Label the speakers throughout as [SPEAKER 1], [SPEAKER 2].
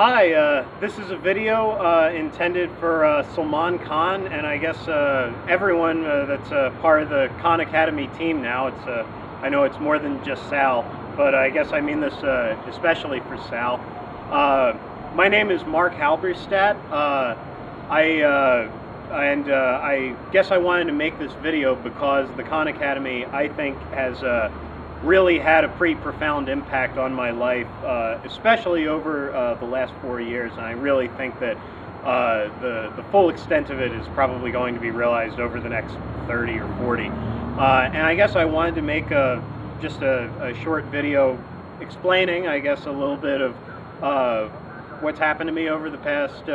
[SPEAKER 1] Hi, this is a video intended for Salman Khan, and I guess everyone that's part of the Khan Academy team now. I know it's more than just Sal, but I guess I mean this especially for Sal. My name is Mark Halberstadt. I guess I wanted to make this video because the Khan Academy, I think, has really had a pretty profound impact on my life, especially over the last 4 years. And I really think that the full extent of it is probably going to be realized over the next 30 or 40. And I guess I wanted to make just a short video explaining, I guess, a little bit of what's happened to me over the past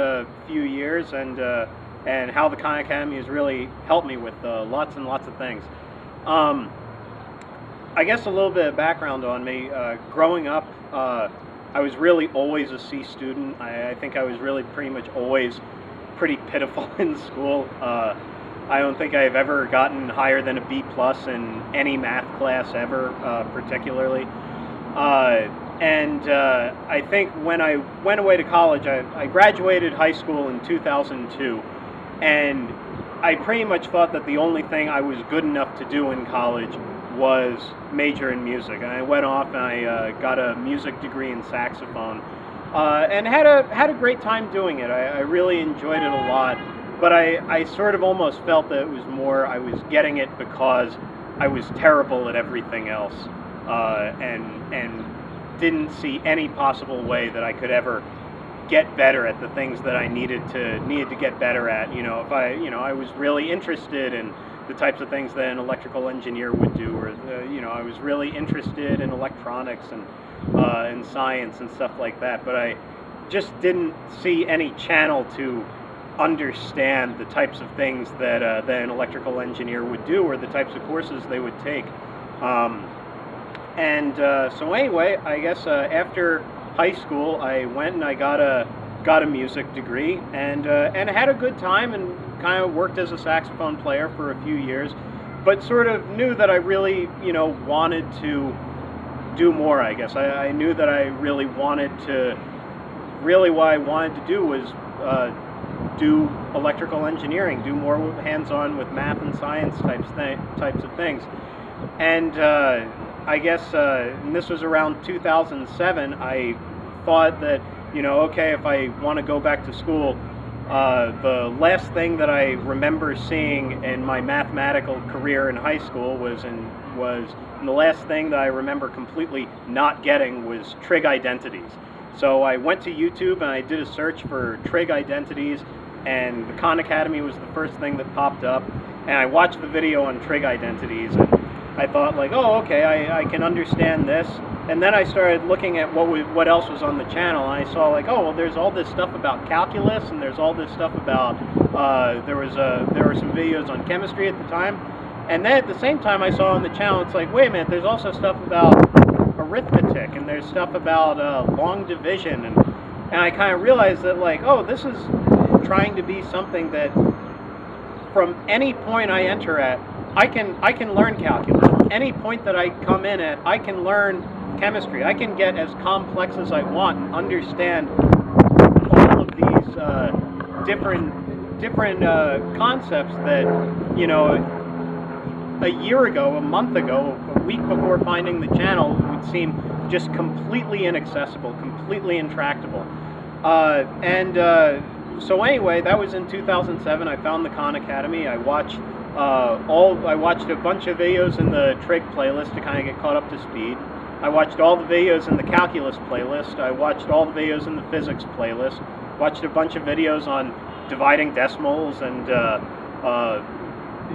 [SPEAKER 1] few years, and how the Khan Academy has really helped me with lots and lots of things. I guess a little bit of background on me. Growing up, I was really always a C student. I think I was really pretty much always pretty pitiful in school. I don't think I've ever gotten higher than a B+ in any math class ever, particularly. I think when I went away to college, I graduated high school in 2002, and I pretty much thought that the only thing I was good enough to do in college was major in music. And I went off and I got a music degree in saxophone, and had a great time doing it. I really enjoyed it a lot, but I sort of almost felt that it was more I was getting it because I was terrible at everything else, and didn't see any possible way that I could ever get better at the things that I needed to get better at. If I was really interested in the types of things that an electrical engineer would do, or I was really interested in electronics and science and stuff like that, but I just didn't see any channel to understand the types of things that an electrical engineer would do, or the types of courses they would take. So anyway, I guess after high school, I went and I got a music degree, and had a good time, and kind of worked as a saxophone player for a few years, but sort of knew that I really, wanted to do more, I guess. I knew that I really what I wanted to do was do electrical engineering, do more hands-on with math and science types of things. And I guess, and this was around 2007, I thought that, okay, if I want to go back to school, the last thing that I remember seeing in my mathematical career in high school and the last thing that I remember completely not getting was trig identities. So I went to YouTube and I did a search for trig identities, and the Khan Academy was the first thing that popped up, and I watched the video on trig identities, and I thought, like, oh, okay, I can understand this. And then I started looking at what else was on the channel, and I saw, like, oh, well, there's all this stuff about calculus, and there's all this stuff about, there were some videos on chemistry at the time. And then at the same time I saw on the channel, it's like, wait a minute, there's also stuff about arithmetic, and there's stuff about long division, and I kind of realized that, like, oh, this is trying to be something that from any point I enter at, I can learn calculus. From any point that I come in at, I can learn chemistry. I can get as complex as I want and understand all of these different concepts that, a year ago, a month ago, a week before finding the channel, would seem just completely inaccessible, completely intractable. So anyway, that was in 2007. I found the Khan Academy. I watched a bunch of videos in the trig playlist to kind of get caught up to speed. I watched all the videos in the calculus playlist. I watched all the videos in the physics playlist. Watched a bunch of videos on dividing decimals, and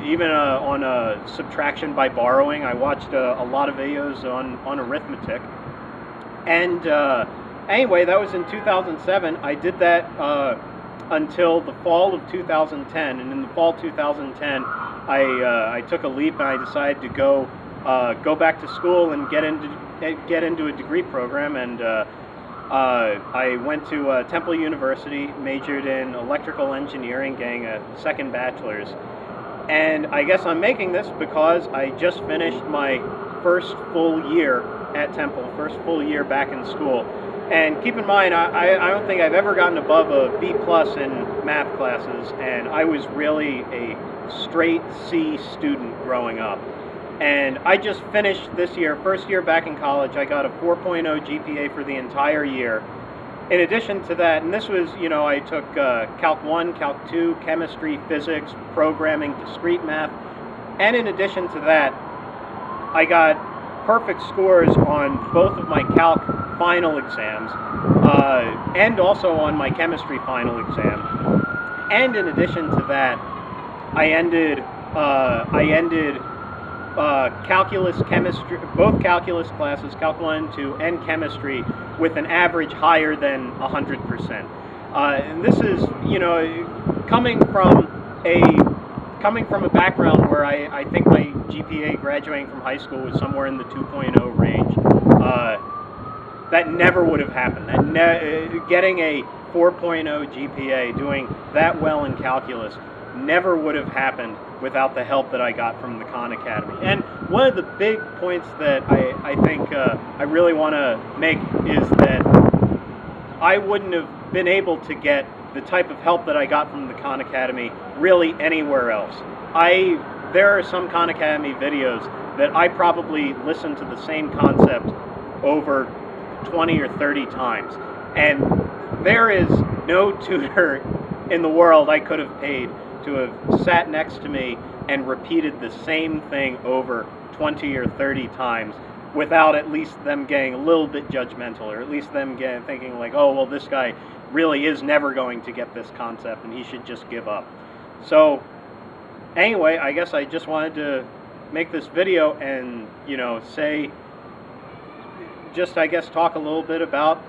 [SPEAKER 1] even on subtraction by borrowing. I watched a lot of videos on arithmetic. And anyway, that was in 2007. I did that until the fall of 2010, and in the fall 2010, I took a leap and I decided to go back to school and get into a degree program, and I went to Temple University, majored in electrical engineering, getting a second bachelor's. And I guess I'm making this because I just finished my first full year at Temple, first full year back in school. And keep in mind, I don't think I've ever gotten above a B plus in math classes, and I was really a straight C student growing up. And I just finished this year, first year back in college, I got a 4.0 GPA for the entire year. In addition to that, and this was, I took Calc 1, Calc 2, chemistry, physics, programming, discrete math, and in addition to that, I got perfect scores on both of my calc final exams, and also on my chemistry final exam. And in addition to that, I ended calculus, chemistry, both calculus classes, Calc 1 and 2, and chemistry, with an average higher than 100%. And this is, coming from a background where I think my GPA graduating from high school was somewhere in the 2.0 range. That never would have happened. Getting a 4.0 GPA, doing that well in calculus, never would have happened without the help that I got from the Khan Academy. And one of the big points that I think I really want to make is that I wouldn't have been able to get the type of help that I got from the Khan Academy really anywhere else. There are some Khan Academy videos that I probably listened to the same concept over 20 or 30 times. And there is no tutor in the world I could have paid to have sat next to me and repeated the same thing over 20 or 30 times without at least them getting a little bit judgmental, or at least them thinking like, oh, well, this guy really is never going to get this concept and he should just give up. So anyway, I guess I just wanted to make this video and, talk a little bit about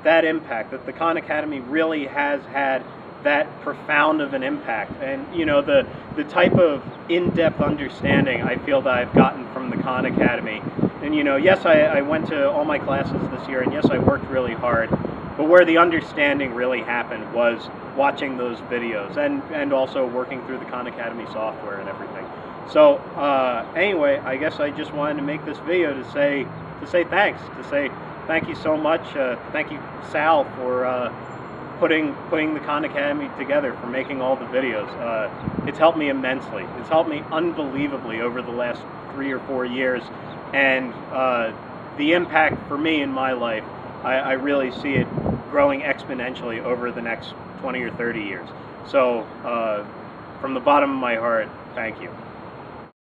[SPEAKER 1] that impact, that the Khan Academy really has had that profound of an impact. And, the type of in-depth understanding I feel that I've gotten from the Khan Academy. And, yes, I went to all my classes this year, and yes, I worked really hard, but where the understanding really happened was watching those videos and also working through the Khan Academy software and everything. So anyway, I guess I just wanted to make this video to say thanks, to say thank you so much. Thank you, Sal, for putting the Khan Academy together, for making all the videos. It's helped me immensely. It's helped me unbelievably over the last 3 or 4 years, and the impact for me in my life, I really see it growing exponentially over the next 20 or 30 years. So from the bottom of my heart, thank you.